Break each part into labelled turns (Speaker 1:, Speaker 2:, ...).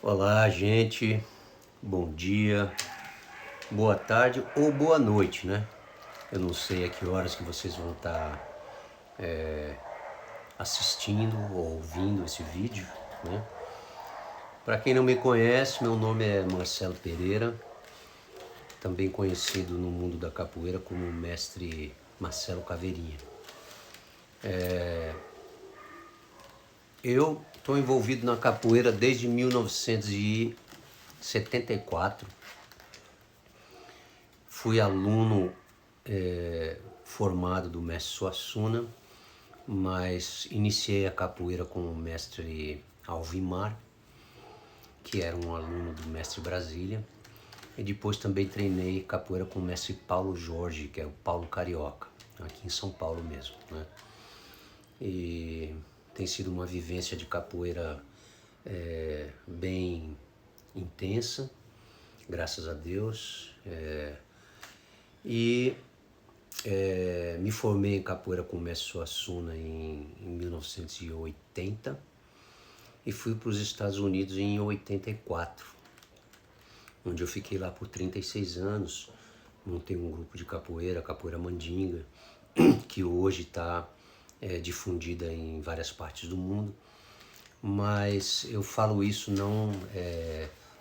Speaker 1: Olá, gente. Bom dia, boa tarde ou boa noite, né? Eu não sei a que horas que vocês vão estar assistindo ou ouvindo esse vídeo, né? Para quem não me conhece, meu nome é Marcelo Pereira, também conhecido no mundo da capoeira como Mestre Marcelo Caveirinha. Eu estou envolvido na capoeira desde 1974. Fui aluno formado do mestre Suassuna, mas iniciei a capoeira com o mestre Alvimar, que era um aluno do mestre Brasília, e depois também treinei capoeira com o mestre Paulo Jorge, que é o Paulo Carioca, aqui em São Paulo mesmo, né? E tem sido uma vivência de capoeira bem intensa, graças a Deus. E me formei em capoeira com o mestre Suassuna em 1980 e fui para os Estados Unidos em 84, onde eu fiquei lá por 36 anos. Montei um grupo de capoeira, Capoeira Mandinga, que hoje está difundida em várias partes do mundo. Mas eu falo isso não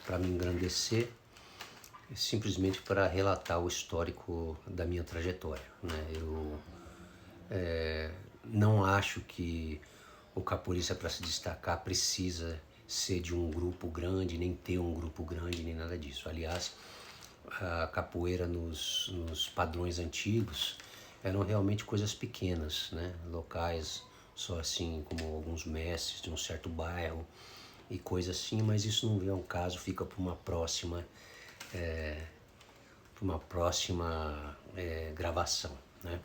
Speaker 1: para me engrandecer, simplesmente para relatar o histórico da minha trajetória, né? Eu não acho que o capoeirista, para se destacar, precisa ser de um grupo grande, nem ter um grupo grande, nem nada disso. Aliás, a capoeira nos padrões antigos eram realmente coisas pequenas, né? Locais só assim, como alguns mestres de um certo bairro e coisas assim, mas isso não é um caso, fica para uma próxima gravação, né?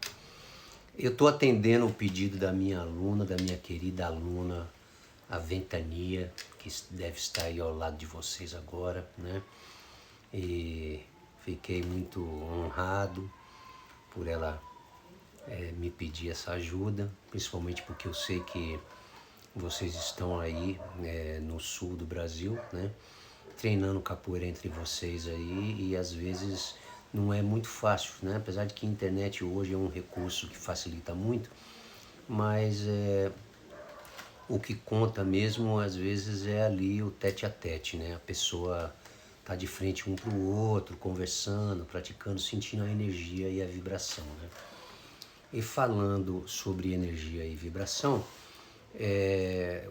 Speaker 1: Eu estou atendendo o pedido da minha aluna, da minha querida aluna, a Ventania, que deve estar aí ao lado de vocês agora, né? E fiquei muito honrado por ela me pedir essa ajuda, principalmente porque eu sei que vocês estão aí no sul do Brasil, né? Treinando capoeira entre vocês aí, e às vezes não é muito fácil, né? Apesar de que a internet hoje é um recurso que facilita muito, mas o que conta mesmo às vezes é ali o tete a tete, né? A pessoa tá de frente um para o outro, conversando, praticando, sentindo a energia e a vibração, né? E falando sobre energia e vibração,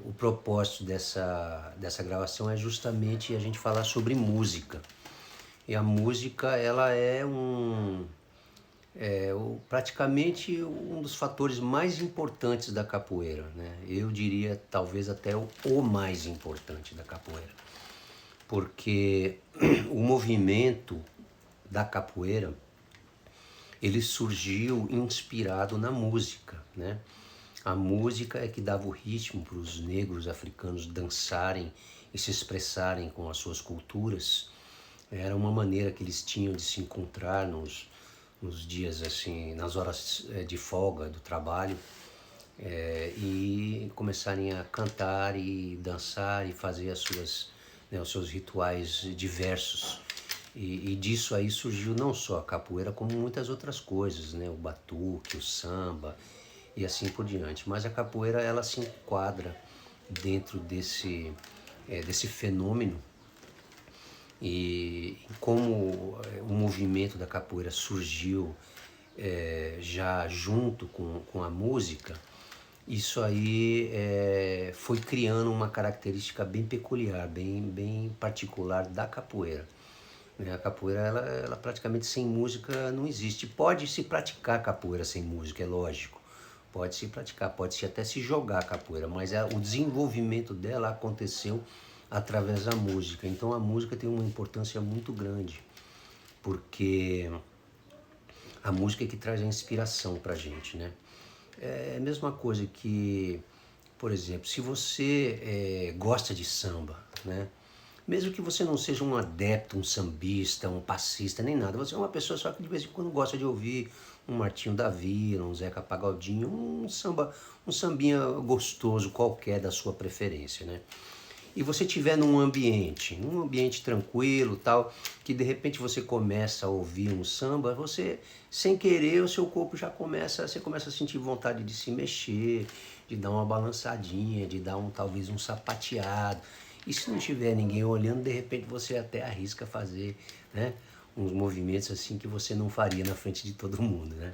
Speaker 1: o propósito dessa gravação é justamente a gente falar sobre música. E a música, ela é praticamente um dos fatores mais importantes da capoeira, né? Eu diria talvez até o mais importante da capoeira, porque o movimento da capoeira, ele surgiu inspirado na música, né? A música é que dava o ritmo para os negros africanos dançarem e se expressarem com as suas culturas. Era uma maneira que eles tinham de se encontrar nos dias assim, nas horas de folga do trabalho, e começarem a cantar e dançar e fazer os seus rituais diversos. E disso aí surgiu não só a capoeira, como muitas outras coisas, né? O batuque, o samba e assim por diante. Mas a capoeira, ela se enquadra dentro desse fenômeno. E como o movimento da capoeira surgiu já junto com a música, isso aí foi criando uma característica bem peculiar, bem particular da capoeira. A capoeira, ela praticamente sem música não existe. Pode se praticar capoeira sem música, é lógico. Pode se praticar, pode-se até se jogar capoeira, mas o desenvolvimento dela aconteceu através da música. Então a música tem uma importância muito grande, porque a música é que traz a inspiração pra gente, né? É a mesma coisa que, por exemplo, se você gosta de samba, né? Mesmo que você não seja um adepto, um sambista, um passista, nem nada, você é uma pessoa só que de vez em quando gosta de ouvir um Martinho da Vila, um Zeca Pagodinho, um sambinha gostoso qualquer da sua preferência, né? e você estiver num ambiente tranquilo, tal, que de repente você começa a ouvir um samba, você, sem querer, o seu corpo já você começa a sentir vontade de se mexer, de dar uma balançadinha, de dar talvez um sapateado. E se não tiver ninguém olhando, de repente você até arrisca fazer, né, uns movimentos assim que você não faria na frente de todo mundo, né?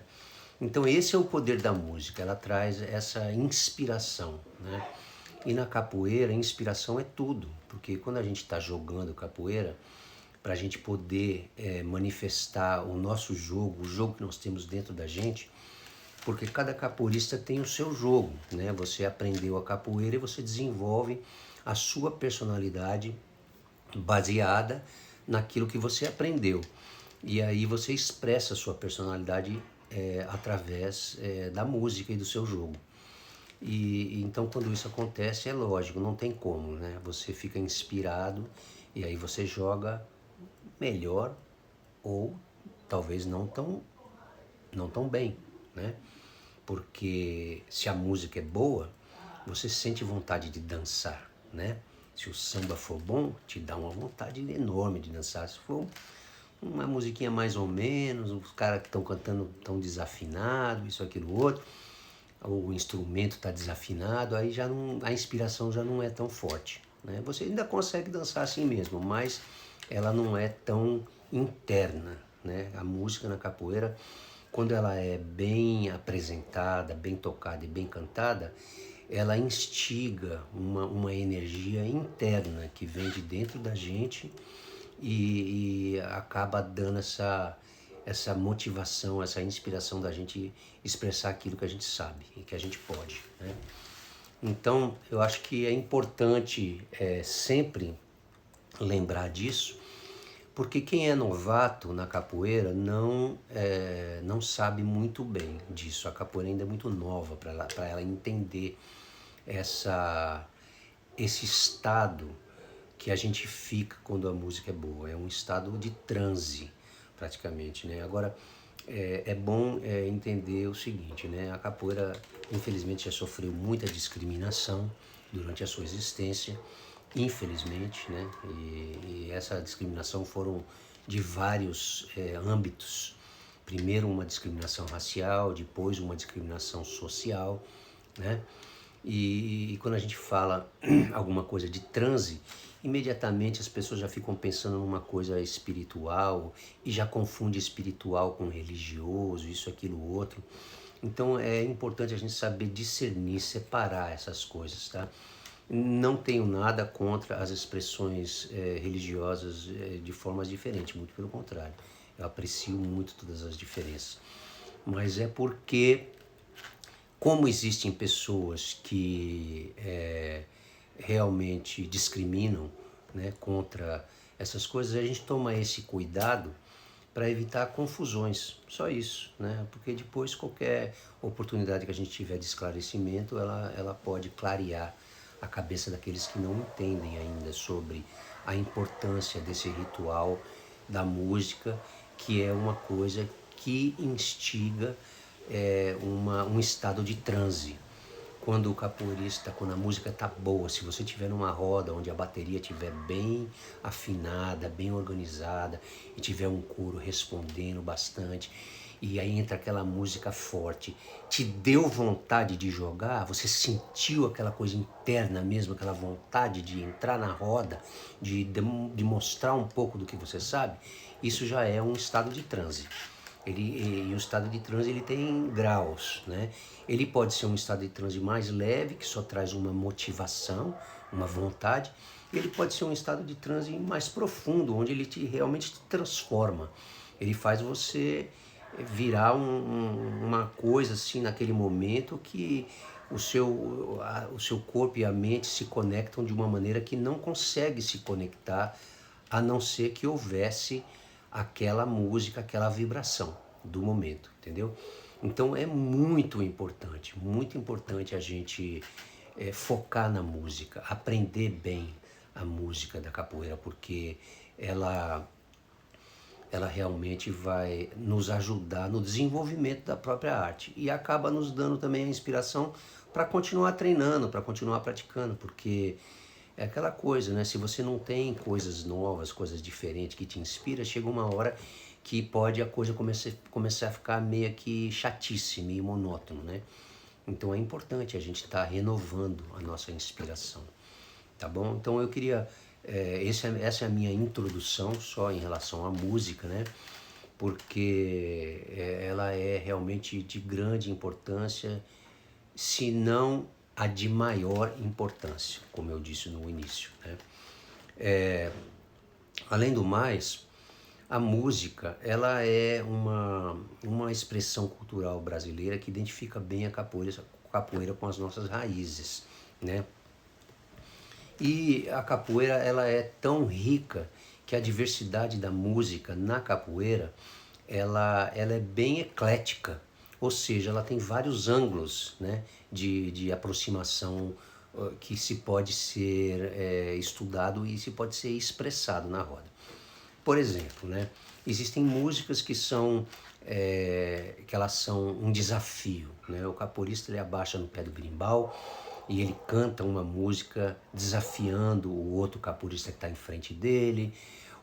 Speaker 1: Então esse é o poder da música, ela traz essa inspiração, né? E na capoeira, a inspiração é tudo, porque quando a gente está jogando capoeira, para a gente poder manifestar o nosso jogo, o jogo que nós temos dentro da gente, porque cada capoeirista tem o seu jogo, né? Você aprendeu a capoeira e você desenvolve a sua personalidade baseada naquilo que você aprendeu. E aí você expressa a sua personalidade através da música e do seu jogo. E então quando isso acontece, é lógico, não tem como, né? Você fica inspirado e aí você joga melhor ou talvez não tão bem, né? Porque se a música é boa, você sente vontade de dançar, né? Se o samba for bom, te dá uma vontade enorme de dançar. Se for uma musiquinha mais ou menos, os caras que estão cantando tão desafinado, isso, aquilo, outro, o instrumento está desafinado, aí já não, a inspiração já não é tão forte, né? Você ainda consegue dançar assim mesmo, mas ela não é tão interna, né? A música na capoeira, quando ela é bem apresentada, bem tocada e bem cantada, ela instiga uma energia interna que vem de dentro da gente e acaba dando essa motivação, essa inspiração da gente expressar aquilo que a gente sabe e que a gente pode, né? Então, eu acho que é importante sempre lembrar disso, porque quem é novato na capoeira não sabe muito bem disso. A capoeira ainda é muito nova para ela entender esse estado que a gente fica quando a música é boa. É um estado de transe, praticamente, né? Agora, é bom entender o seguinte, né? A capoeira, infelizmente, já sofreu muita discriminação durante a sua existência, infelizmente, né? E essa discriminação foram de vários âmbitos. Primeiro uma discriminação racial, depois uma discriminação social, né? E quando a gente fala alguma coisa de transe, imediatamente as pessoas já ficam pensando numa coisa espiritual e já confunde espiritual com religioso, isso, aquilo, outro. Então é importante a gente saber discernir, separar essas coisas, tá? Não tenho nada contra as expressões religiosas de formas diferentes, muito pelo contrário. Eu aprecio muito todas as diferenças. Mas é porque, como existem pessoas que realmente discriminam, né, contra essas coisas, a gente toma esse cuidado para evitar confusões, só isso, né? Porque depois qualquer oportunidade que a gente tiver de esclarecimento, ela pode clarear a cabeça daqueles que não entendem ainda sobre a importância desse ritual da música, que é uma coisa que instiga um estado de transe. Quando o capoeirista, quando a música tá boa, se você tiver numa roda onde a bateria estiver bem afinada, bem organizada, e tiver um coro respondendo bastante, e aí entra aquela música forte, te deu vontade de jogar, você sentiu aquela coisa interna mesmo, aquela vontade de entrar na roda, de mostrar um pouco do que você sabe, isso já é um estado de transe. E o estado de transe ele tem graus, né? Ele pode ser um estado de transe mais leve, que só traz uma motivação, uma vontade. E ele pode ser um estado de transe mais profundo, onde ele realmente te transforma. Ele faz você virar uma coisa assim naquele momento que o seu corpo e a mente se conectam de uma maneira que não consegue se conectar, a não ser que houvesse aquela música, aquela vibração do momento, entendeu? Então é muito importante a gente focar na música, aprender bem a música da capoeira, porque ela realmente vai nos ajudar no desenvolvimento da própria arte e acaba nos dando também a inspiração para continuar treinando, para continuar praticando, porque é aquela coisa, né? Se você não tem coisas novas, coisas diferentes que te inspira, chega uma hora que pode a coisa começar a ficar meio que chatice, meio monótono, né? Então é importante a gente estar renovando a nossa inspiração, tá bom? Então eu queria, essa é a minha introdução só em relação à música, né? Porque ela é realmente de grande importância, se não a de maior importância, como eu disse no início, né? Além do mais, a música, ela é uma expressão cultural brasileira que identifica bem a capoeira com as nossas raízes, né? E a capoeira, ela é tão rica que a diversidade da música na capoeira, ela é bem eclética, ou seja, ela tem vários ângulos, né, de aproximação que se pode ser estudado e se pode ser expressado na roda. Por exemplo, né, existem músicas que elas são um desafio, né? O capoeirista ele abaixa no pé do berimbau e ele canta uma música desafiando o outro capoeirista que está em frente dele,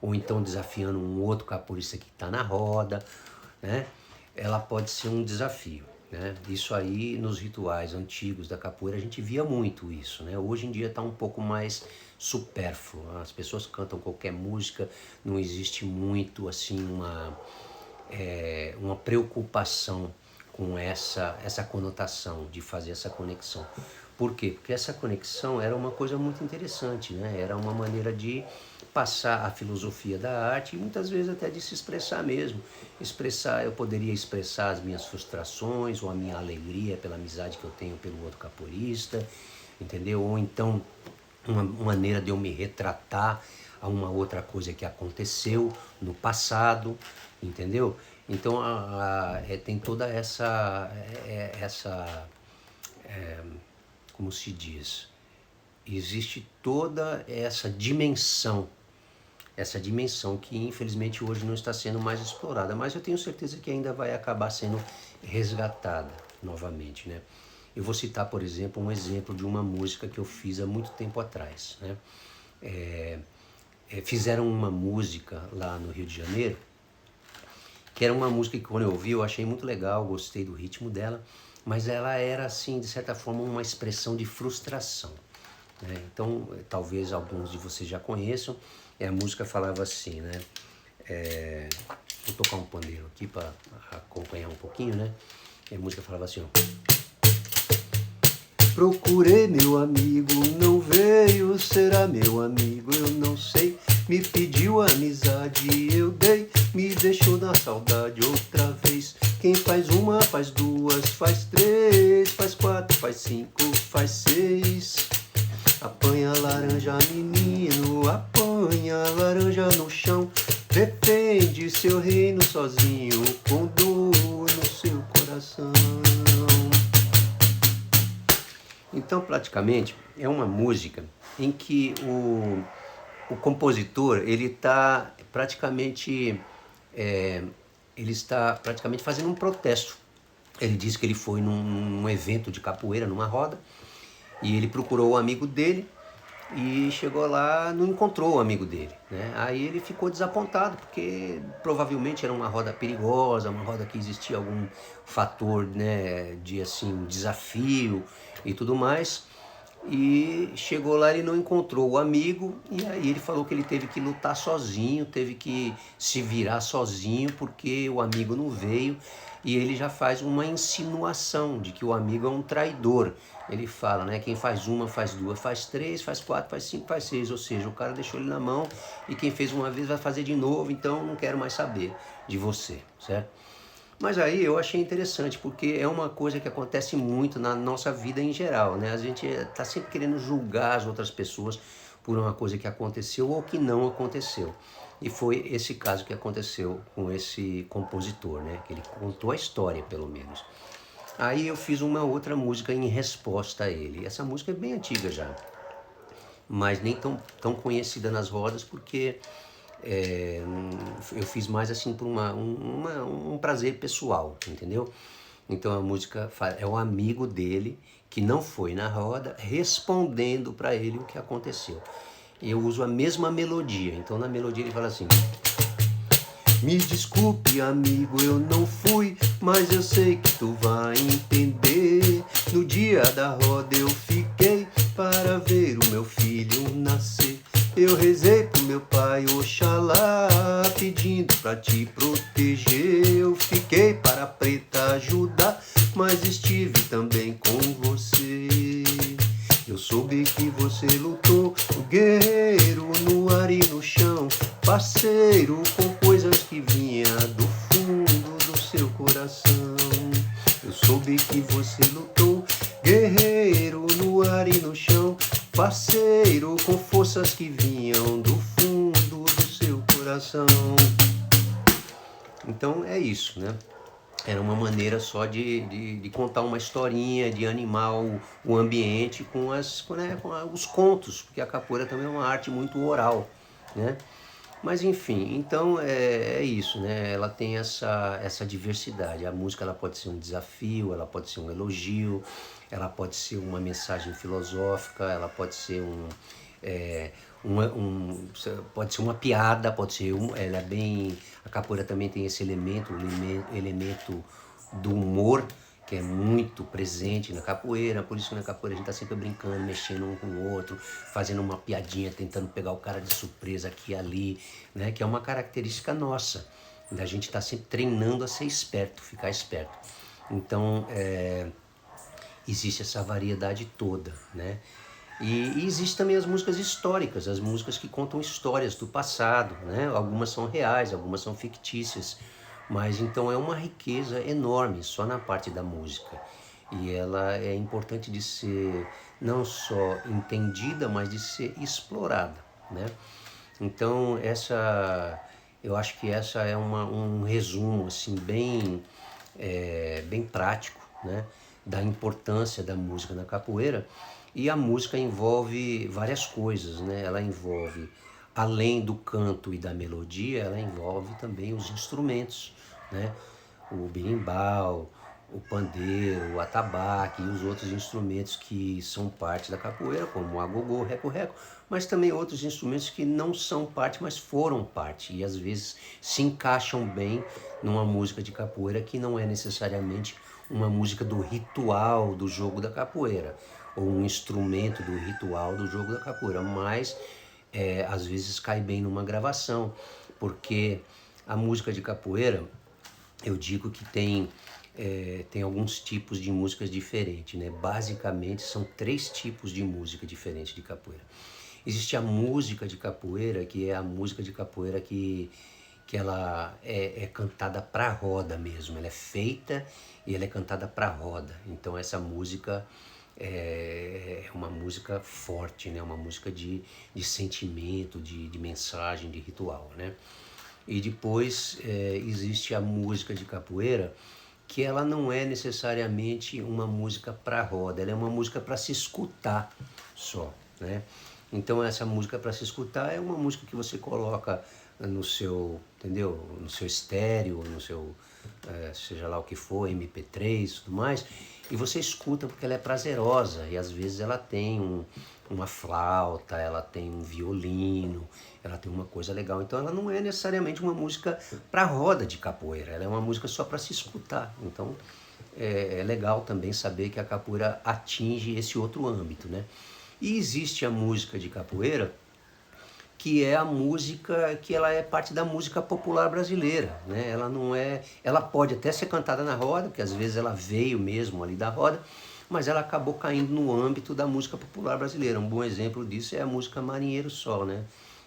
Speaker 1: ou então desafiando um outro capoeirista que está na roda, né? Ela pode ser um desafio, né? Isso aí nos rituais antigos da capoeira a gente via muito isso, né? Hoje em dia está um pouco mais supérfluo, as pessoas cantam qualquer música, não existe muito assim uma preocupação com essa conotação de fazer essa conexão. Por quê? Porque essa conexão era uma coisa muito interessante, né? Era uma maneira de passar a filosofia da arte e muitas vezes até de se expressar mesmo. Eu poderia expressar as minhas frustrações ou a minha alegria pela amizade que eu tenho pelo outro capoeirista, entendeu? Ou então uma maneira de eu me retratar a uma outra coisa que aconteceu no passado, entendeu? Então tem toda como se diz, existe toda essa dimensão que infelizmente hoje não está sendo mais explorada, mas eu tenho certeza que ainda vai acabar sendo resgatada novamente, né? Eu vou citar, por exemplo, um exemplo de uma música que eu fiz há muito tempo atrás, né? Fizeram uma música lá no Rio de Janeiro, que era uma música que quando eu ouvi eu achei muito legal, gostei do ritmo dela, mas ela era assim, de certa forma, uma expressão de frustração, né? Então, talvez alguns de vocês já conheçam, a música falava assim, né? Vou tocar um pandeiro aqui para acompanhar um pouquinho, né? E a música falava assim, ó. Procurei meu amigo, não veio, será meu amigo, eu não sei. Me pediu amizade, eu dei, me deixou na saudade outra vez. Quem faz uma, faz duas, faz três, faz quatro, faz cinco, faz seis. Apanha laranja, menino, apanha laranja no chão. Defende seu reino sozinho, com dor no seu coração. Então, praticamente, é uma música em que o compositor ele está praticamente fazendo um protesto. Ele diz que ele foi num evento de capoeira, numa roda, e ele procurou o amigo dele e chegou lá, não encontrou o amigo dele, né? Aí ele ficou desapontado, porque provavelmente era uma roda perigosa, uma roda que existia algum fator, né, de assim, desafio e tudo mais. E chegou lá, ele não encontrou o amigo, e aí ele falou que ele teve que lutar sozinho, teve que se virar sozinho, porque o amigo não veio, e ele já faz uma insinuação de que o amigo é um traidor. Ele fala, né, quem faz uma, faz duas, faz três, faz quatro, faz cinco, faz seis, ou seja, o cara deixou ele na mão, e quem fez uma vez vai fazer de novo, então não quero mais saber de você, certo? Mas aí eu achei interessante, porque é uma coisa que acontece muito na nossa vida em geral, né? A gente está sempre querendo julgar as outras pessoas por uma coisa que aconteceu ou que não aconteceu. E foi esse caso que aconteceu com esse compositor, né? Que ele contou a história, pelo menos. Aí eu fiz uma outra música em resposta a ele. Essa música é bem antiga já, mas nem tão conhecida nas rodas, porque eu fiz mais assim por um prazer pessoal, entendeu? Então a música é um amigo dele que não foi na roda respondendo para ele o que aconteceu. E eu uso a mesma melodia. Então na melodia ele fala assim: me desculpe, amigo, eu não fui, mas eu sei que tu vai entender. No dia da roda eu fiquei para ver o meu filho nascer. Eu rezei pro meu pai Oxalá, pedindo pra te proteger. Eu fiquei para a preta ajudar, mas estive também com você. Eu soube que você lutou, o guerreiro no ar e no chão, parceiro com coisas que vinha do fundo do seu coração. Eu soube que você lutou, guerreiro no ar e no chão, parceiro com forças que vinham do fundo do seu coração. Então é isso, né? Era uma maneira só de contar uma historinha, de animar o ambiente com os contos, porque a capoeira também é uma arte muito oral, né? Mas enfim, então é isso, né? Ela tem essa diversidade. A música ela pode ser um desafio, ela pode ser um elogio, ela pode ser uma mensagem filosófica, ela pode ser pode ser uma piada, pode ser ela é bem. A capoeira também tem esse elemento, o elemento do humor, que é muito presente na capoeira. Por isso que na capoeira a gente tá sempre brincando, mexendo um com o outro, fazendo uma piadinha, tentando pegar o cara de surpresa aqui e ali, né? Que é uma característica nossa. A gente está sempre treinando a ser esperto, ficar esperto. Então, existe essa variedade toda, né? E existe também as músicas históricas, as músicas que contam histórias do passado, né? Algumas são reais, algumas são fictícias, mas então é uma riqueza enorme só na parte da música. E ela é importante de ser não só entendida, mas de ser explorada, né? Então eu acho que essa é um resumo assim bem prático, né, da importância da música na capoeira. E a música envolve várias coisas, né? Ela envolve, além do canto e da melodia, ela envolve também os instrumentos, né? O berimbau, o pandeiro, o atabaque e os outros instrumentos que são parte da capoeira, como o agogô, o reco-reco, mas também outros instrumentos que não são parte, mas foram parte e às vezes se encaixam bem numa música de capoeira que não é necessariamente uma música do ritual do jogo da capoeira ou um instrumento do ritual do jogo da capoeira, mas às vezes cai bem numa gravação, porque a música de capoeira, eu digo que tem alguns tipos de músicas diferentes, né? Basicamente são 3 tipos de música diferentes de capoeira. Existe a música de capoeira, que é a música de capoeira que ela é cantada para roda mesmo, ela é feita e ela é cantada para roda. Então essa música é uma música forte, né? Uma música de sentimento, de mensagem, de ritual, né? E depois existe a música de capoeira, que ela não é necessariamente uma música para roda, ela é uma música para se escutar só, né? Então essa música para se escutar é uma música que você coloca no seu, entendeu? No seu estéreo, no seu, seja lá o que for, MP3 e tudo mais, e você escuta porque ela é prazerosa e às vezes ela tem uma flauta, ela tem um violino, ela tem uma coisa legal. Então ela não é necessariamente uma música para roda de capoeira, ela é uma música só para se escutar. Então é legal também saber que a capoeira atinge esse outro âmbito, né? E existe a música de capoeira, que é a música que ela é parte da música popular brasileira, né? Ela não é, ela pode até ser cantada na roda, porque às vezes ela veio mesmo ali da roda, mas ela acabou caindo no âmbito da música popular brasileira. Um bom exemplo disso é a música Marinheiro Só, né?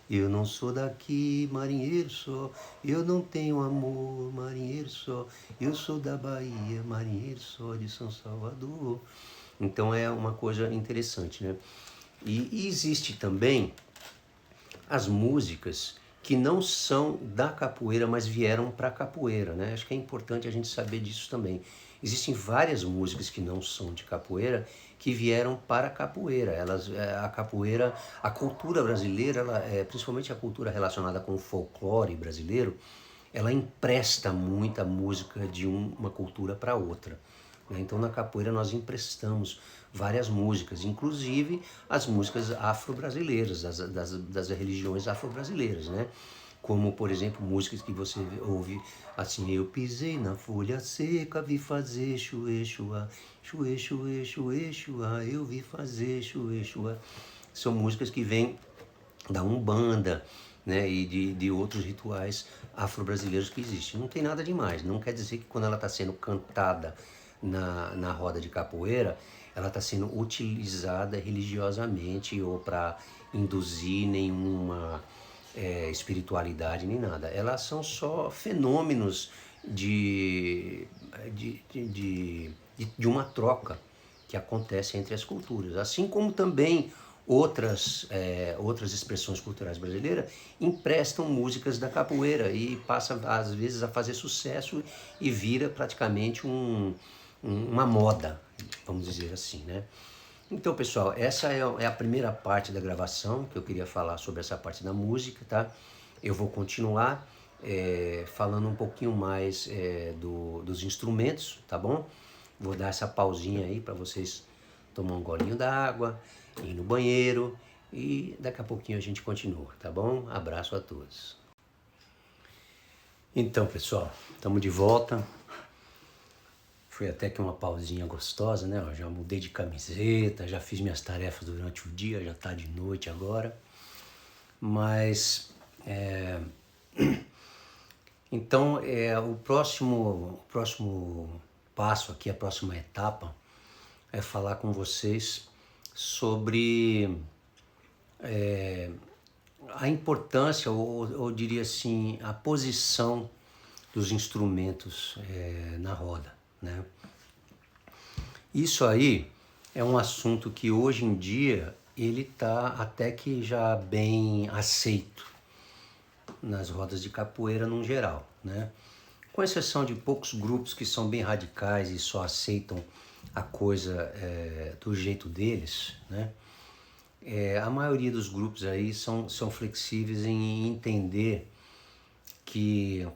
Speaker 1: Eu não sou daqui, marinheiro só, eu não tenho amor, marinheiro só, eu sou da Bahia, marinheiro só de São Salvador. Então é uma coisa interessante, né? E existe também as músicas que não são da capoeira, mas vieram para a capoeira, né? Acho que é importante a gente saber disso também. Existem várias músicas que não são de capoeira que vieram para a capoeira. A capoeira, a cultura brasileira, principalmente a cultura relacionada com o folclore brasileiro, ela empresta muita música de uma cultura para outra, né? Então na capoeira nós emprestamos várias músicas, inclusive as músicas afro-brasileiras, das religiões afro-brasileiras, né? Como, por exemplo, músicas que você ouve assim: eu pisei na folha seca, vi fazer chuê, chuá, chuê, chuê, chuê, chuá, eu vi fazer chuê, chuá. São músicas que vêm da Umbanda, né, e de outros rituais afro-brasileiros que existem. Não tem nada demais, não quer dizer que quando ela está sendo cantada na roda de capoeira, ela está sendo utilizada religiosamente ou para induzir nenhuma espiritualidade nem nada. Elas são só fenômenos de uma troca que acontece entre as culturas. Assim como também outras expressões culturais brasileiras emprestam músicas da capoeira e passa às vezes a fazer sucesso e vira praticamente uma moda, vamos dizer assim, né? Então, pessoal, essa é a primeira parte da gravação que eu queria falar sobre essa parte da música, tá? Eu vou continuar falando um pouquinho mais dos instrumentos, tá bom? Vou dar essa pausinha aí para vocês tomar um golinho d'água, ir no banheiro e daqui a pouquinho a gente continua, tá bom? Abraço a todos. Então, pessoal, estamos de volta. Foi até que uma pausinha gostosa, né? Eu já mudei de camiseta, já fiz minhas tarefas durante o dia, já tá de noite agora. Mas, então, o próximo passo aqui, a próxima etapa, é falar com vocês sobre a importância, ou diria assim, a posição dos instrumentos na roda, né? Isso aí é um assunto que hoje em dia ele está até que já bem aceito nas rodas de capoeira no geral, né? Com exceção de poucos grupos que são bem radicais e só aceitam a coisa do jeito deles, né? A maioria dos grupos aí são flexíveis em entender que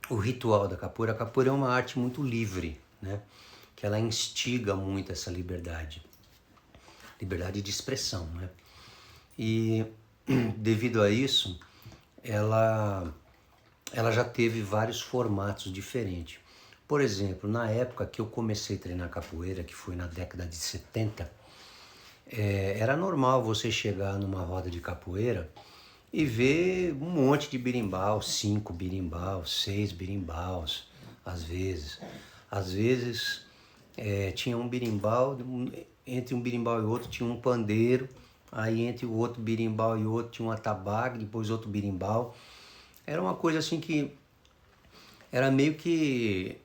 Speaker 1: o ritual da capoeira, a capoeira é uma arte muito livre, né? Que ela instiga muito essa liberdade de expressão, né? E devido a isso, ela já teve vários formatos diferentes. Por exemplo, na época que eu comecei a treinar capoeira, que foi na década de 70, era normal você chegar numa roda de capoeira e ver um monte de berimbau, 5 berimbaus, 6 berimbaus, às vezes. Às vezes tinha um berimbau, entre um berimbau e outro tinha um pandeiro, aí entre o outro berimbau e outro tinha um atabaque, depois outro berimbau. Era uma coisa assim que era meio que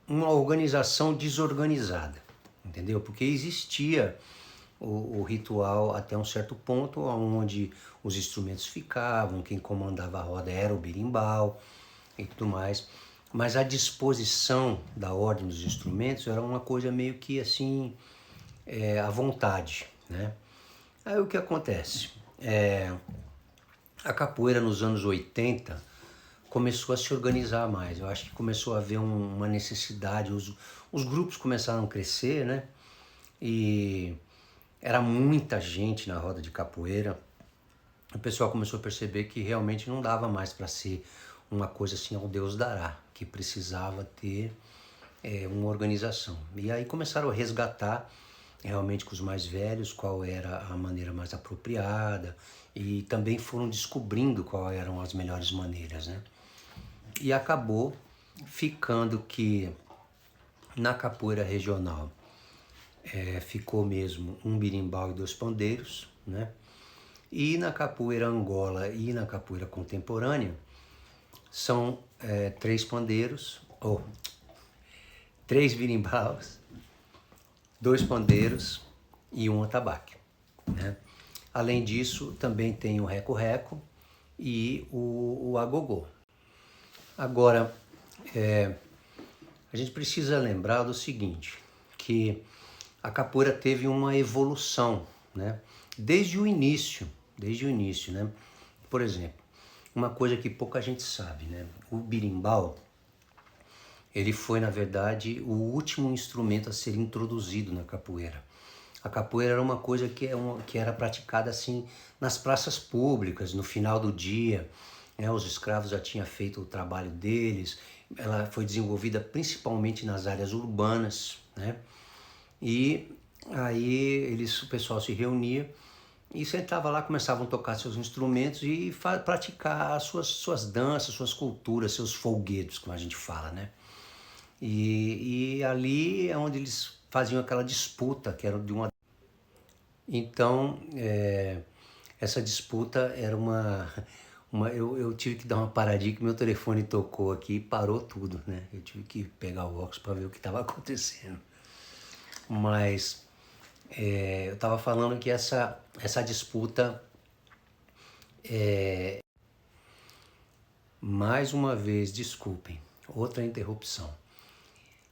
Speaker 1: uma organização desorganizada, entendeu? Porque existia o ritual até um certo ponto, onde os instrumentos ficavam, quem comandava a roda era o berimbau e tudo mais, mas a disposição da ordem dos instrumentos era uma coisa meio que assim, à vontade, né? Aí o que acontece? A capoeira nos anos 80 começou a se organizar mais. Eu acho que começou a haver uma necessidade, os grupos começaram a crescer, né? E era muita gente na roda de capoeira. O pessoal começou a perceber que realmente não dava mais para ser uma coisa assim ao Deus dará, que precisava ter uma organização. E aí começaram a resgatar realmente com os mais velhos qual era a maneira mais apropriada e também foram descobrindo quais eram as melhores maneiras, né? E acabou ficando que na capoeira regional ficou mesmo um berimbau e 2 pandeiros, né? E na capoeira Angola e na capoeira contemporânea são 3 pandeiros, ou 3 berimbaus, 2 pandeiros e um atabaque, né? Além disso, também tem o reco-reco e o agogô. Agora, a gente precisa lembrar do seguinte, que a capoeira teve uma evolução, né? Desde o início, né? Por exemplo, uma coisa que pouca gente sabe, né? O berimbau, ele foi, na verdade, o último instrumento a ser introduzido na capoeira. A capoeira era uma coisa que era praticada assim nas praças públicas, no final do dia, né? Os escravos já tinham feito o trabalho deles, ela foi desenvolvida principalmente nas áreas urbanas, né? E aí o pessoal se reunia e sentava lá, começavam a tocar seus instrumentos e praticar suas danças, suas culturas, seus folguedos, como a gente fala, né? E ali é onde eles faziam aquela disputa, que era de uma... Então, essa disputa era eu tive que dar uma paradinha, que meu telefone tocou aqui e parou tudo, né? Eu tive que pegar o óculos para ver o que estava acontecendo. Mas eu estava falando que essa disputa, mais uma vez, desculpem, outra interrupção.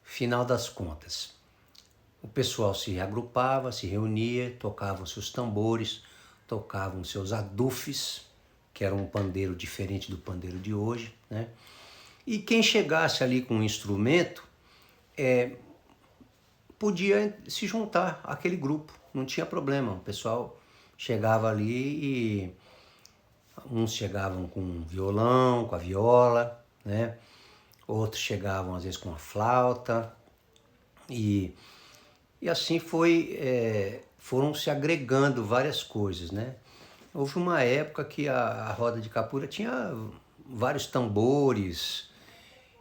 Speaker 1: Final das contas, o pessoal se agrupava, se reunia, tocavam seus tambores, tocavam seus adufes, que era um pandeiro diferente do pandeiro de hoje, né? E quem chegasse ali com um instrumento podia se juntar àquele grupo, não tinha problema. O pessoal chegava ali e uns chegavam com um violão, com a viola, né? Outros chegavam às vezes com a flauta e assim foram se agregando várias coisas, né? Houve uma época que a roda de capoeira tinha vários tambores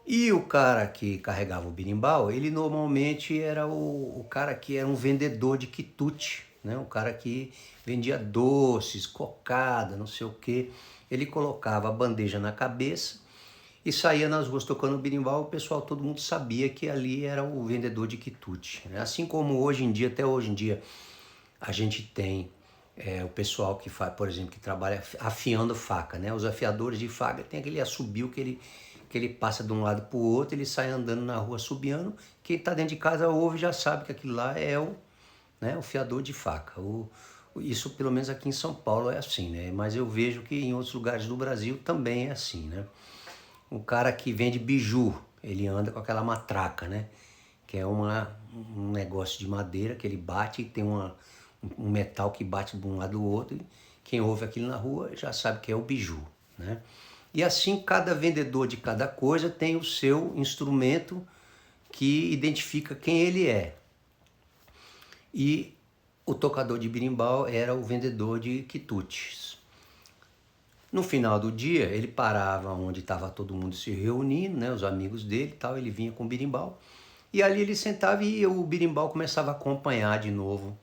Speaker 1: e o cara que carregava o berimbau, ele normalmente era o cara que era um vendedor de quitute, né? O cara que vendia doces, cocada, não sei o quê. Ele colocava a bandeja na cabeça e saía nas ruas tocando berimbau. O pessoal, todo mundo sabia que ali era o vendedor de quitute, né? Assim como hoje em dia, até hoje em dia, a gente tem o pessoal que faz, por exemplo, que trabalha afiando faca, né? Os afiadores de faca tem aquele assobio que ele passa de um lado para o outro, ele sai andando na rua assobiando. Quem está dentro de casa ouve já sabe que aquilo lá é o fiador de faca. Isso pelo menos aqui em São Paulo é assim, né? Mas eu vejo que em outros lugares do Brasil também é assim, né? O cara que vende biju, ele anda com aquela matraca, né? Que é um negócio de madeira que ele bate e tem um metal que bate de um lado do outro. E quem ouve aquilo na rua já sabe que é o biju, né? E assim cada vendedor de cada coisa tem o seu instrumento que identifica quem ele é. E o tocador de berimbau era o vendedor de quitutes. No final do dia, ele parava onde estava todo mundo se reunindo, né, os amigos dele e tal, ele vinha com o berimbau. E ali ele sentava e o berimbau começava a acompanhar de novo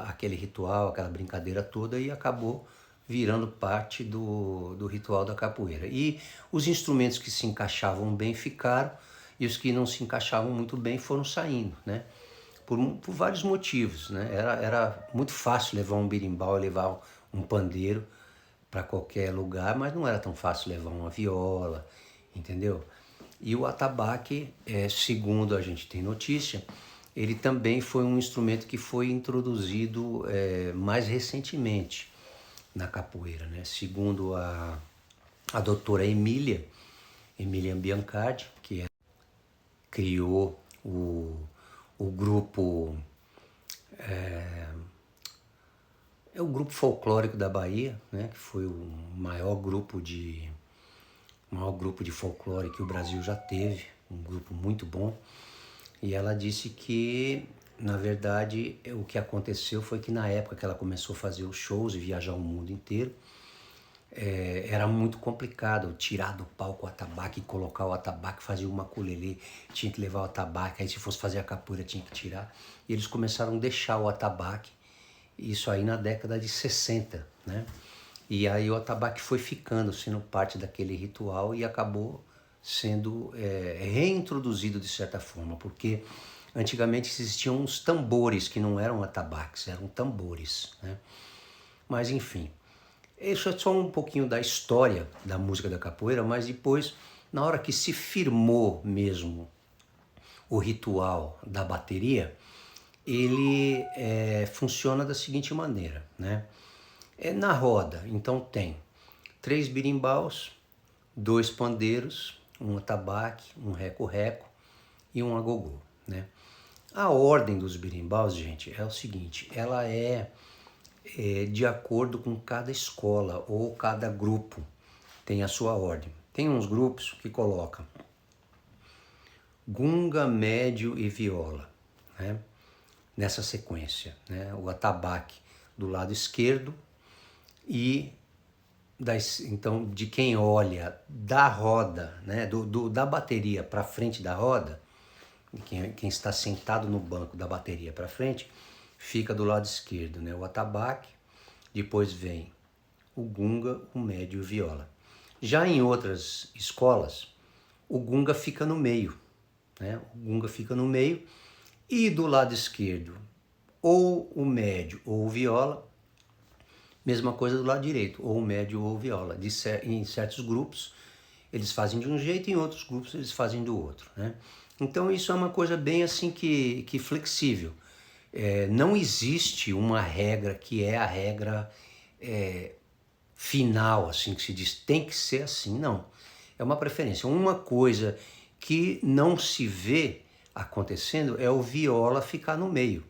Speaker 1: aquele ritual, aquela brincadeira toda, e acabou virando parte do ritual da capoeira. E os instrumentos que se encaixavam bem ficaram, e os que não se encaixavam muito bem foram saindo, né? Por vários motivos, né? Era muito fácil levar um berimbau, levar um pandeiro para qualquer lugar, mas não era tão fácil levar uma viola, entendeu? E o atabaque, segundo a gente tem notícia, ele também foi um instrumento que foi introduzido mais recentemente na capoeira, né? Segundo a doutora Emília Biancardi, que criou o grupo, o grupo folclórico da Bahia, né? Que foi o maior grupo de folclore que o Brasil já teve, um grupo muito bom. E ela disse que, na verdade, o que aconteceu foi que na época que ela começou a fazer os shows e viajar o mundo inteiro, era muito complicado tirar do palco o atabaque e colocar o atabaque, fazer uma ukulele, tinha que levar o atabaque, aí se fosse fazer a capoeira tinha que tirar. E eles começaram a deixar o atabaque, isso aí na década de 60, né? E aí o atabaque foi ficando, sendo parte daquele ritual e acabou sendo reintroduzido de certa forma, porque antigamente existiam uns tambores que não eram atabaques, eram tambores, né? Mas enfim, isso é só um pouquinho da história da música da capoeira, mas depois, na hora que se firmou mesmo o ritual da bateria, ele funciona da seguinte maneira, né? Na roda, então tem 3 birimbaus, 2 pandeiros, um atabaque, um reco-reco e um agogô, né? A ordem dos birimbaus, gente, é o seguinte, ela é de acordo com cada escola ou cada grupo tem a sua ordem. Tem uns grupos que colocam gunga, médio e viola, né? Nessa sequência, né? O atabaque do lado esquerdo e então de quem olha da roda, né? Da bateria para frente da roda, quem está sentado no banco da bateria para frente, fica do lado esquerdo, né? O atabaque, depois vem o gunga, o médio e o viola. Já em outras escolas, o gunga fica no meio, né? O gunga fica no meio e do lado esquerdo ou o médio ou o viola, mesma coisa do lado direito, ou o médio ou o viola. Em certos grupos eles fazem de um jeito, em outros grupos eles fazem do outro, né? Então isso é uma coisa bem assim que flexível. Não existe uma regra que é a regra final, assim, que se diz tem que ser assim, não. É uma preferência. Uma coisa que não se vê acontecendo é o viola ficar no meio.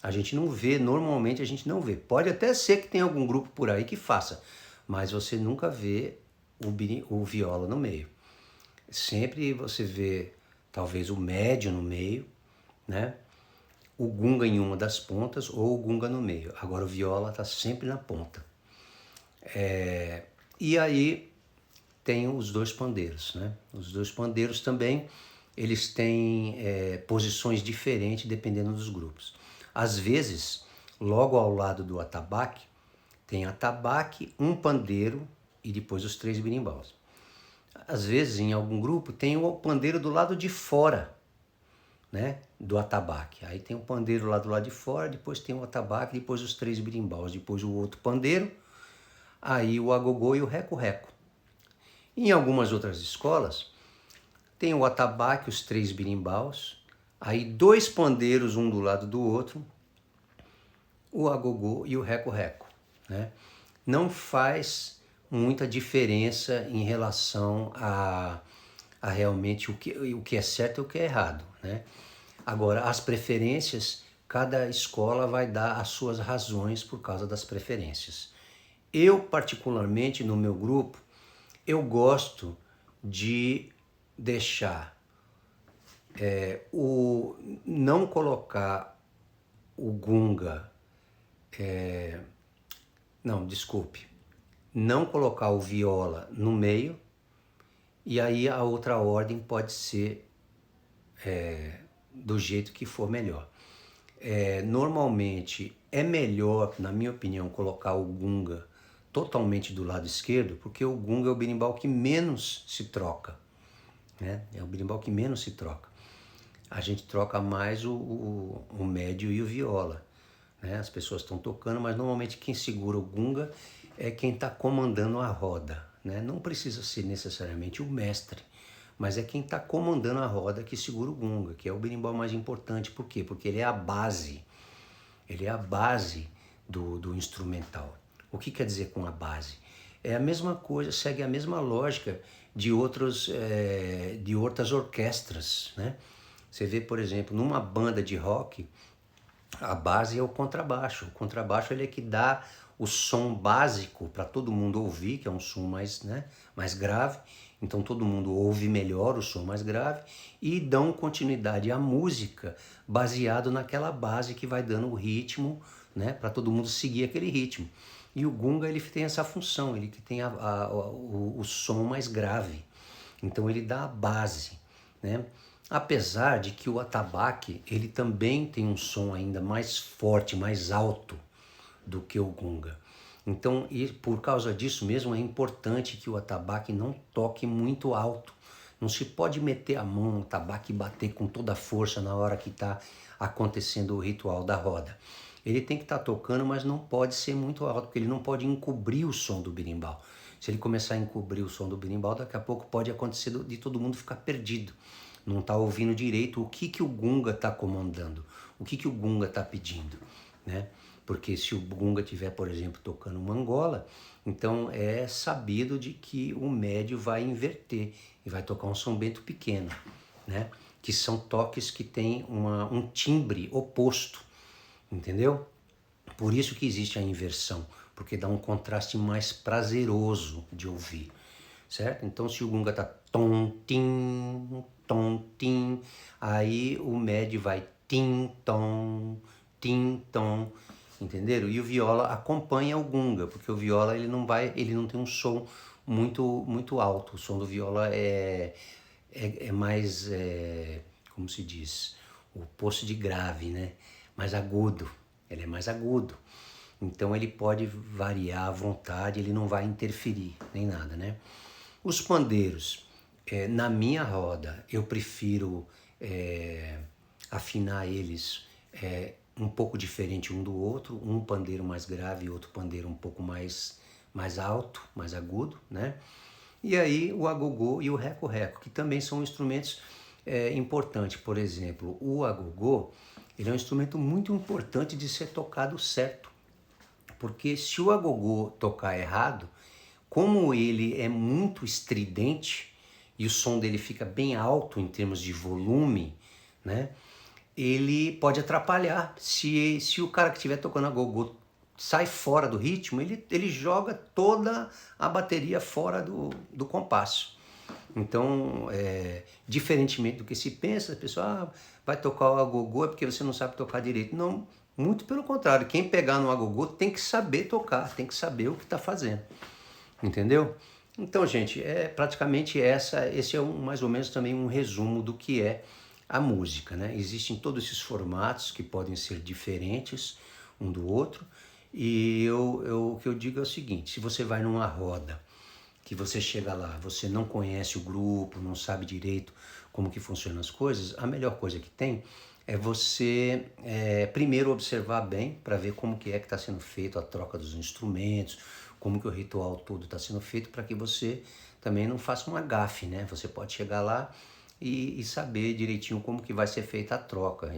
Speaker 1: A gente não vê, normalmente a gente não vê. Pode até ser que tenha algum grupo por aí que faça, mas você nunca vê o viola no meio. Sempre você vê talvez o médio no meio, né? O gunga em uma das pontas ou o gunga no meio. Agora o viola está sempre na ponta. E aí tem os 2 pandeiros, né? Os 2 pandeiros também, eles têm posições diferentes dependendo dos grupos. Às vezes, logo ao lado do atabaque, tem atabaque, um pandeiro e depois os 3 birimbaus. Às vezes, em algum grupo, tem o pandeiro do lado de fora, né, do atabaque. Aí tem o pandeiro lá do lado de fora, depois tem o atabaque, depois os 3 birimbaus, depois o outro pandeiro, aí o agogô e o reco-reco. Em algumas outras escolas, tem o atabaque, os 3 birimbaus, aí 2 pandeiros um do lado do outro, o agogô e o reco-reco, né? Não faz muita diferença em relação a realmente o que é certo e o que é errado, né? Agora, as preferências, cada escola vai dar as suas razões por causa das preferências. Eu, particularmente, no meu grupo, eu gosto de deixar não colocar o gunga, não colocar o viola no meio, e aí a outra ordem pode ser do jeito que for melhor. Normalmente é melhor, na minha opinião, colocar o gunga totalmente do lado esquerdo, porque o gunga é o berimbau que menos se troca, né? É o berimbau que menos se troca. A gente troca mais o médio e o viola, né? As pessoas estão tocando, mas normalmente quem segura o gunga é quem está comandando a roda, né? Não precisa ser necessariamente o mestre, mas é quem está comandando a roda que segura o gunga, que é o berimbau mais importante. Por quê? Porque ele é a base, do instrumental. O que quer dizer com a base? É a mesma coisa, segue a mesma lógica de outras orquestras, né? Você vê, por exemplo, numa banda de rock, a base é o contrabaixo. O contrabaixo ele é que dá o som básico para todo mundo ouvir, que é um som mais grave. Então todo mundo ouve melhor o som mais grave e dão continuidade à música baseado naquela base que vai dando o ritmo, né, para todo mundo seguir aquele ritmo. E o gunga ele tem essa função, ele que tem o som mais grave. Então ele dá a base, né? Apesar de que o atabaque ele também tem um som ainda mais forte, mais alto do que o gunga. Então, e por causa disso mesmo, é importante que o atabaque não toque muito alto. Não se pode meter a mão no atabaque e bater com toda a força na hora que está acontecendo o ritual da roda. Ele tem que estar tocando, mas não pode ser muito alto, porque ele não pode encobrir o som do berimbau. Se ele começar a encobrir o som do berimbau, daqui a pouco pode acontecer de todo mundo ficar perdido. Não está ouvindo direito o que o gunga está comandando, o que o gunga está pedindo, né? Porque se o gunga tiver, por exemplo, tocando uma angola, então é sabido de que o médio vai inverter e vai tocar um São Bento pequeno, né? Que são toques que têm um timbre oposto, entendeu? Por isso que existe a inversão, porque dá um contraste mais prazeroso de ouvir, certo? Então se o gunga tá tom, tim, aí o médio vai tim, tom, entenderam? E o viola acompanha o gunga, porque o viola ele não tem um som muito alto. O som do viola é mais, como se diz, o oposto de grave, né? Mais agudo. Ele é mais agudo. Então ele pode variar à vontade, ele não vai interferir nem nada, né? Os pandeiros, na minha roda, eu prefiro afinar eles um pouco diferente um do outro, um pandeiro mais grave e outro pandeiro um pouco mais alto, mais agudo, né? E aí o agogô e o reco-reco, que também são instrumentos importantes. Por exemplo, o agogô, ele é um instrumento muito importante de ser tocado certo. Porque se o agogô tocar errado, como ele é muito estridente e o som dele fica bem alto em termos de volume, né? Ele pode atrapalhar. Se o cara que estiver tocando agogô sai fora do ritmo, ele joga toda a bateria fora do compasso. Então, diferentemente do que se pensa, a pessoa vai tocar o agogô é porque você não sabe tocar direito. Não, muito pelo contrário. Quem pegar no agogô tem que saber tocar, tem que saber o que está fazendo. Entendeu? Então, gente, praticamente esse é mais ou menos também um resumo do que é a música, né? Existem todos esses formatos que podem ser diferentes um do outro, e o que eu digo é o seguinte: se você vai numa roda, que você chega lá, você não conhece o grupo, não sabe direito como que funcionam as coisas, a melhor coisa que tem é você primeiro observar bem para ver como que está sendo feito a troca dos instrumentos, como que o ritual todo está sendo feito, para que você também não faça uma gafe, né? Você pode chegar lá e saber direitinho como que vai ser feita a troca.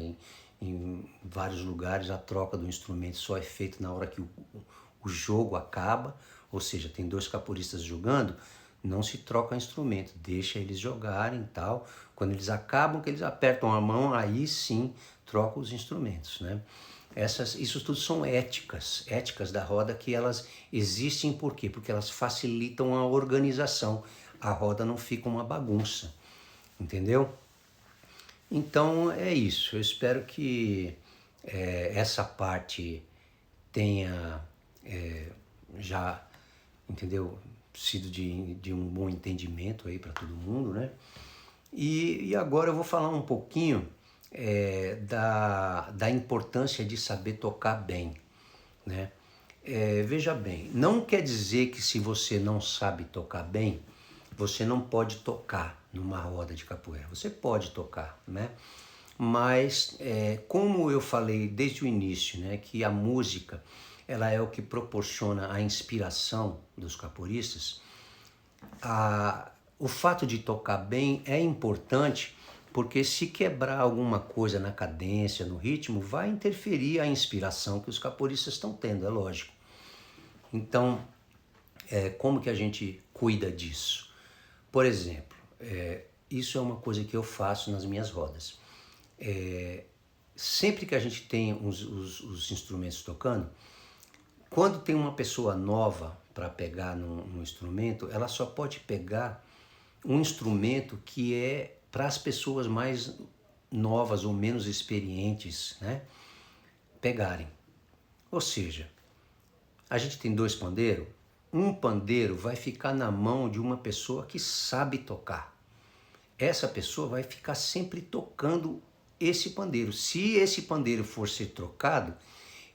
Speaker 1: Em vários lugares a troca do instrumento só é feita na hora que o jogo acaba, ou seja, tem dois capoeiristas jogando, não se troca instrumento, deixa eles jogarem e tal. Quando eles acabam, que eles apertam a mão, aí sim trocam os instrumentos, né? Isso tudo são éticas da roda, que elas existem por quê? Porque elas facilitam a organização. A roda não fica uma bagunça, entendeu? Então é isso. Eu espero que essa parte tenha já, entendeu, sido de um bom entendimento aí para todo mundo, né? E agora eu vou falar um pouquinho da importância de saber tocar bem, né? Veja bem, não quer dizer que se você não sabe tocar bem, você não pode tocar numa roda de capoeira. Você pode tocar, né? Mas como eu falei desde o início, né, que a música ela é o que proporciona a inspiração dos capoeiristas, o fato de tocar bem é importante, porque se quebrar alguma coisa na cadência, no ritmo, vai interferir a inspiração que os capoeiristas estão tendo, é lógico. Então, como que a gente cuida disso? Por exemplo, isso é uma coisa que eu faço nas minhas rodas. Sempre que a gente tem os instrumentos tocando, quando tem uma pessoa nova para pegar no instrumento, ela só pode pegar um instrumento que é para as pessoas mais novas ou menos experientes, né, pegarem. Ou seja, a gente tem dois pandeiros, um pandeiro vai ficar na mão de uma pessoa que sabe tocar. Essa pessoa vai ficar sempre tocando esse pandeiro. Se esse pandeiro for ser trocado,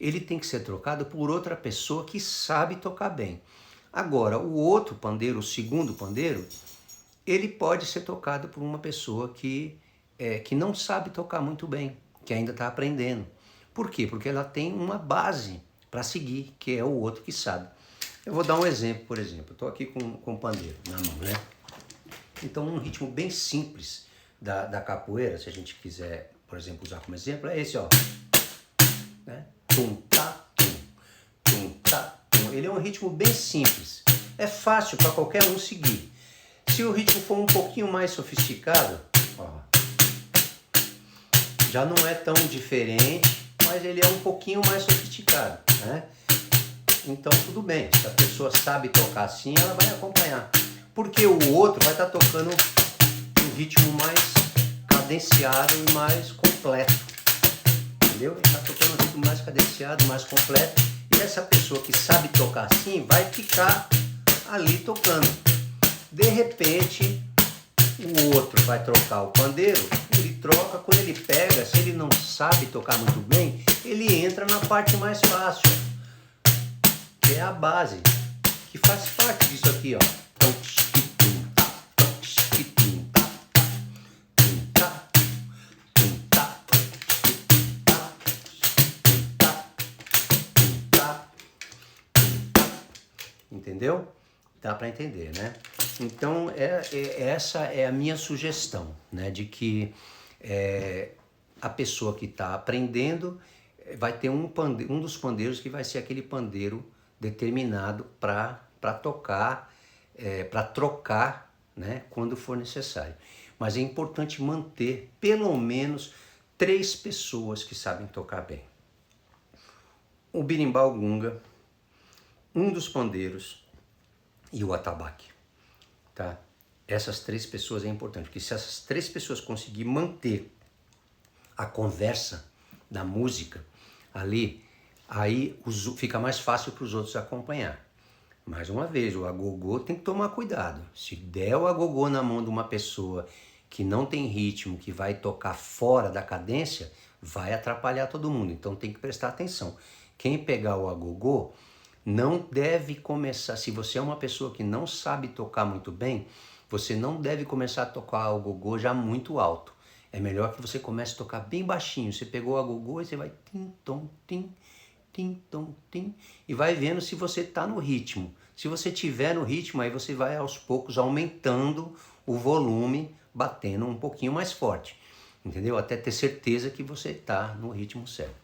Speaker 1: ele tem que ser trocado por outra pessoa que sabe tocar bem. Agora, o outro pandeiro, o segundo pandeiro, ele pode ser tocado por uma pessoa que não sabe tocar muito bem, que ainda está aprendendo. Por quê? Porque ela tem uma base para seguir, que é o outro que sabe. Eu vou dar um exemplo, por exemplo. Estou aqui com o pandeiro na mão, né? Então, um ritmo bem simples da capoeira, se a gente quiser, por exemplo, usar como exemplo, é esse, ó. Né? Tum, tá, tum, ele é um ritmo bem simples. É fácil para qualquer um seguir. Se o ritmo for um pouquinho mais sofisticado, ó, já não é tão diferente, mas ele é um pouquinho mais sofisticado, né? Então tudo bem, se a pessoa sabe tocar assim, ela vai acompanhar. Porque o outro vai estar tocando um ritmo mais cadenciado e mais completo. Entendeu? Ele está tocando um ritmo mais cadenciado, mais completo. E essa pessoa que sabe tocar assim vai ficar ali tocando. De repente, o outro vai trocar o pandeiro, ele troca, quando ele pega, se ele não sabe tocar muito bem, ele entra na parte mais fácil, que é a base, que faz parte disso aqui, ó. Entendeu? Dá para entender, né? Então, essa é a minha sugestão, né? De que a pessoa que está aprendendo vai ter um dos pandeiros que vai ser aquele pandeiro determinado para tocar, para trocar, né? Quando for necessário. Mas é importante manter pelo menos 3 pessoas que sabem tocar bem. O berimbau gunga, um dos pandeiros e o atabaque, tá? Essas 3 pessoas é importante, porque se essas 3 pessoas conseguirem manter a conversa da música ali, aí fica mais fácil para os outros acompanhar. Mais uma vez, o agogô tem que tomar cuidado. Se der o agogô na mão de uma pessoa que não tem ritmo, que vai tocar fora da cadência, vai atrapalhar todo mundo. Então tem que prestar atenção. Quem pegar o agogô não deve começar, se você é uma pessoa que não sabe tocar muito bem, você não deve começar a tocar o agogô já muito alto. É melhor que você comece a tocar bem baixinho. Você pegou o agogô e você vai tim, tom, tim, tim, tom, tim, e vai vendo se você está no ritmo. Se você estiver no ritmo, aí você vai aos poucos aumentando o volume, batendo um pouquinho mais forte, entendeu? Até ter certeza que você está no ritmo certo.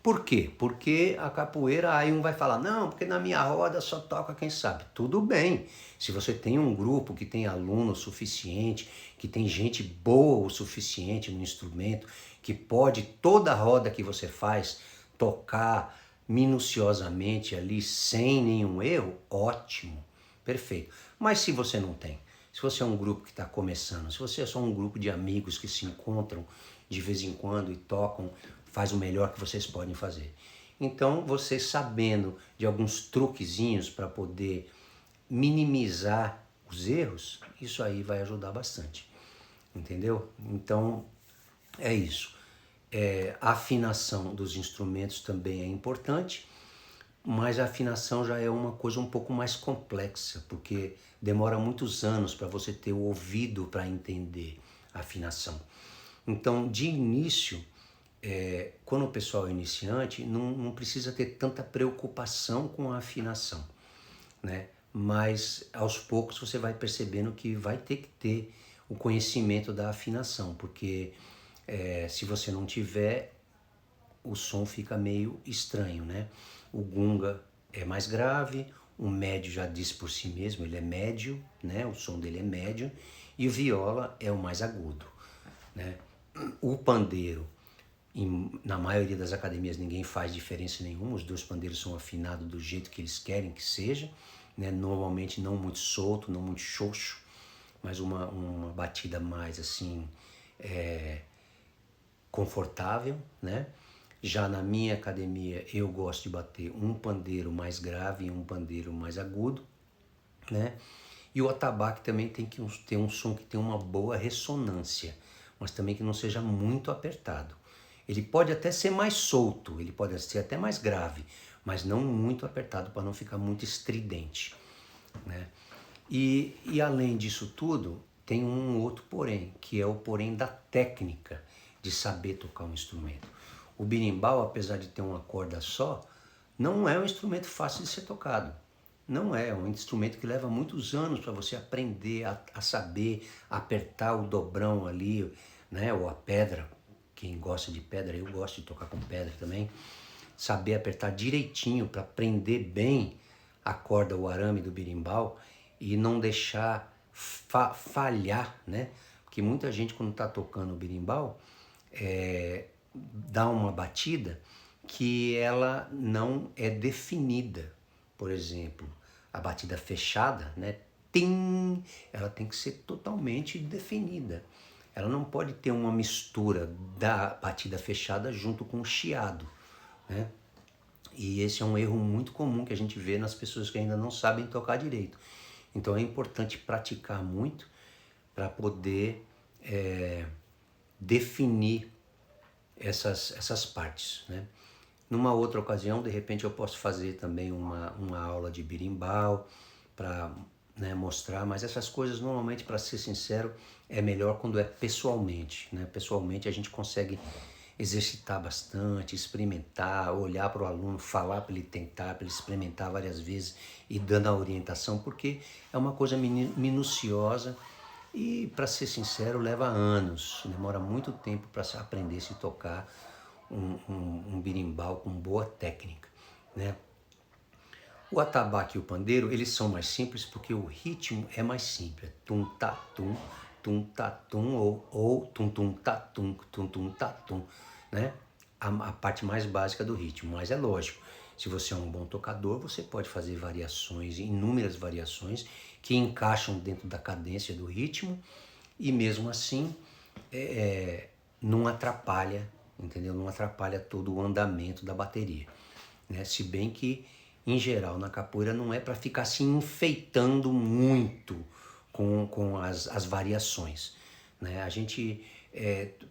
Speaker 1: Por quê? Porque a capoeira, aí um vai falar, não, porque na minha roda só toca quem sabe. Tudo bem, se você tem um grupo que tem aluno suficiente, que tem gente boa o suficiente no instrumento, que pode toda a roda que você faz tocar minuciosamente ali, sem nenhum erro, ótimo, perfeito. Mas se você não tem, se você é um grupo que está começando, se você é só um grupo de amigos que se encontram de vez em quando e tocam, faz o melhor que vocês podem fazer. Então, você sabendo de alguns truquezinhos para poder minimizar os erros, isso aí vai ajudar bastante, entendeu? Então, é isso. A afinação dos instrumentos também é importante, mas a afinação já é uma coisa um pouco mais complexa, porque demora muitos anos para você ter o ouvido para entender a afinação. Então, de início, quando o pessoal é iniciante, não precisa ter tanta preocupação com a afinação, né? Mas aos poucos você vai percebendo que vai ter que ter o conhecimento da afinação, porque se você não tiver, o som fica meio estranho, né? O gunga é mais grave, o médio já diz por si mesmo, ele é médio, né? O som dele é médio, e o viola é o mais agudo, né? O pandeiro, na maioria das academias ninguém faz diferença nenhuma, os 2 pandeiros são afinados do jeito que eles querem que seja, né? Normalmente não muito solto, não muito xoxo, mas uma batida mais assim, confortável, né? Já na minha academia eu gosto de bater um pandeiro mais grave e um pandeiro mais agudo, né? E o atabaque também tem que ter um som que tenha uma boa ressonância, mas também que não seja muito apertado. Ele pode até ser mais solto, ele pode ser até mais grave, mas não muito apertado para não ficar muito estridente, né? E além disso tudo, tem um outro porém, que é o porém da técnica de saber tocar um instrumento. O berimbau, apesar de ter uma corda só, não é um instrumento fácil de ser tocado. Não é um instrumento que leva muitos anos para você aprender a saber apertar o dobrão ali, né? Ou a pedra. Quem gosta de pedra, eu gosto de tocar com pedra também. Saber apertar direitinho para prender bem a corda, o arame do berimbau e não deixar falhar, né? Porque muita gente quando está tocando o berimbau dá uma batida que ela não é definida. Por exemplo, a batida fechada, né? Tim, ela tem que ser totalmente definida. Ela não pode ter uma mistura da batida fechada junto com o chiado, né? E esse é um erro muito comum que a gente vê nas pessoas que ainda não sabem tocar direito. Então é importante praticar muito para poder definir essas partes, né? Numa outra ocasião, de repente, eu posso fazer também uma aula de berimbau para, né, mostrar, mas essas coisas normalmente, para ser sincero, é melhor quando é pessoalmente, né? Pessoalmente a gente consegue exercitar bastante, experimentar, olhar para o aluno, falar para ele tentar, para ele experimentar várias vezes e dando a orientação, porque é uma coisa minuciosa e, para ser sincero, leva anos, demora muito tempo para aprender a se tocar um berimbau com boa técnica, né? O atabaque e o pandeiro, eles são mais simples porque o ritmo é mais simples. Tum ta tum, ou tum tum ta tum, né? A parte mais básica do ritmo, mas é lógico, se você é um bom tocador, você pode fazer variações, inúmeras variações que encaixam dentro da cadência do ritmo e mesmo assim não atrapalha, entendeu? Não atrapalha todo o andamento da bateria, né? Se bem que, em geral, na capoeira não é para ficar se enfeitando muito com as variações, né? A gente,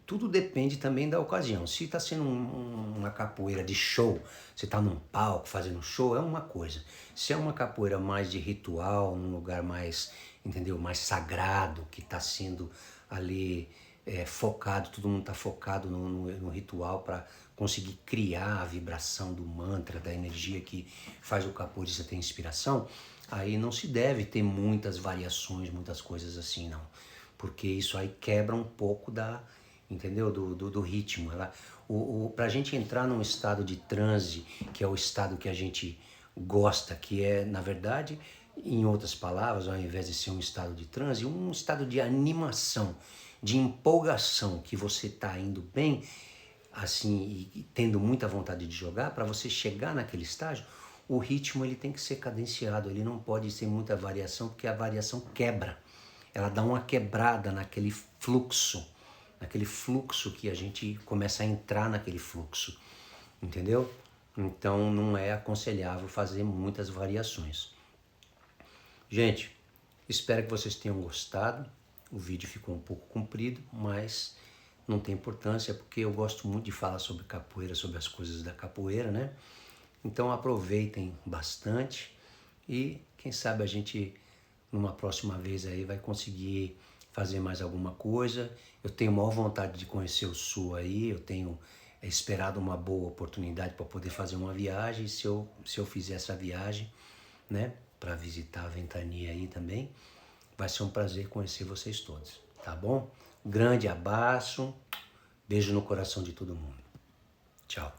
Speaker 1: tudo depende também da ocasião. Se está sendo uma capoeira de show, você está num palco fazendo show, é uma coisa. Se é uma capoeira mais de ritual, num lugar mais, entendeu, mais sagrado, que está sendo ali focado, todo mundo está focado no ritual para conseguir criar a vibração do mantra, da energia que faz o capoeirista ter inspiração, aí não se deve ter muitas variações, muitas coisas assim, não. Porque isso aí quebra um pouco entendeu? Do ritmo. Pra gente entrar num estado de transe, que é o estado que a gente gosta, que é, na verdade, em outras palavras, ao invés de ser um estado de transe, um estado de animação, de empolgação, que você está indo bem, assim, e tendo muita vontade de jogar. Para você chegar naquele estágio, o ritmo ele tem que ser cadenciado, ele não pode ser muita variação, porque a variação quebra, ela dá uma quebrada naquele fluxo que a gente começa a entrar naquele fluxo, entendeu? Então não é aconselhável fazer muitas variações. Gente, espero que vocês tenham gostado. O vídeo ficou um pouco comprido, mas não tem importância, porque eu gosto muito de falar sobre capoeira, sobre as coisas da capoeira, né? Então aproveitem bastante e quem sabe a gente numa próxima vez aí vai conseguir fazer mais alguma coisa. Eu tenho maior vontade de conhecer o Sul aí, eu tenho esperado uma boa oportunidade para poder fazer uma viagem. Se eu fizer essa viagem, né, para visitar a Ventania aí também, vai ser um prazer conhecer vocês todos, tá bom? Grande abraço, beijo no coração de todo mundo. Tchau.